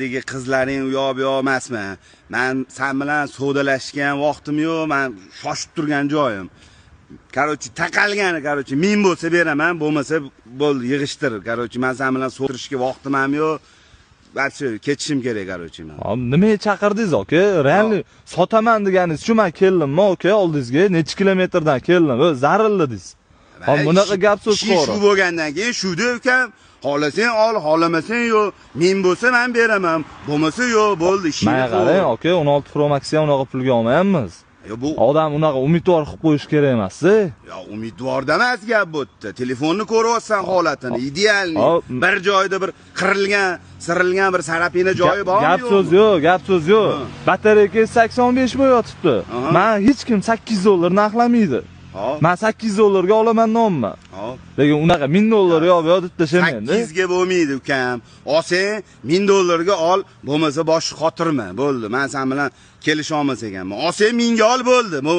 Dagi qizlaring u yoq bu yoq emasmi? Men sen bilan savdolashgan vaqtim yo'q, men shoshib turgan joyim. Короче, taqalgani, короче, men bo'lsa beraman, bo'lmasa bo'ldi, yig'ishtir. Короче, men sen bilan so'tirishga vaqtim ham yo'q. Barcha ketishim kerak, короче, men. Hop, nimaga chaqirdingiz, aka? Realni sotaman deganingiz shu men keldimmi, aka, oldingizga necha kilometrdan keldim, zarilladingiz. Hop, bunaqa gap so'z qo'yib. Shu bo'lgandan keyin shu deb ukam, xohlasang ol, xohlamasang yo'q. Men bo'lsa men beraman, bo'lmasa yo'q, bo'ldi, ishing. Mana qarang, aka, 16 Pro Max ham unaqa pulga olmayapmiz. Bu odam unaqa umidvor qilib qo'yish kerak emas-da. Yo, umidvorda emas gap bu yerda. Telefonni ko'ryapsan holatini, idealni. Bir joyda bir qirilgan, sirilgan bir sarapina joyi bormi? Gap so'z yo'q, gap so'z yo'q. Batareya 85 bo'yotibdi. Men hech kim 8 dollar narxlamaydi. Men 8 dollarga olaman nonmi? Lekin unaqa 1000 dollar yo'q deb tashamaydi. 8 ga bo'lmaydi ukam. Olsang 1000 dollarga ol, bo'lmasa boshqa xotirma. Bo'ldi. Men sen bilan kelisha olmas ekanman. Olsang 1000 ga ol bo'ldi. Bu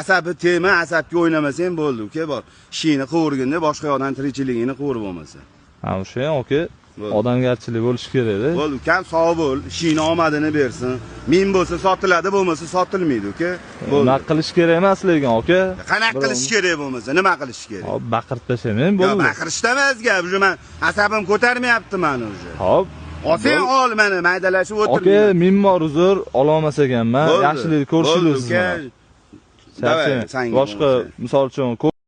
asabi tema, asabga o'ynamasang bo'ldi, uka bor. Ishingni qilverganda boshqa yoqdan tirikchiligingni qilib bo'lmasa. Ha, o'sha, aka. Odamgarchilik bo'lish kerak-da. Bo'l, ukam sog' bo'l, ishingni omadini bersin. Men bo'lsa sotiladi, bo'lmasa sotilmaydi, uka. Nima qilish kerak emas lekin, aka. Qanaqa qilish kerak bo'lmasa, nima qilish kerak? Hop, baqirib tashamang, bo'ldi. Yo'q, baqirishda emas gap, uje men asabim ko'tarmayapti meni uje. Hop. Olsang ol, meni maydalashib o'tirmayman. Aka, men bor uzr, ola olmas ekanman. Yaxshilik ko'rishimiz. Davay, boshqa misol uchun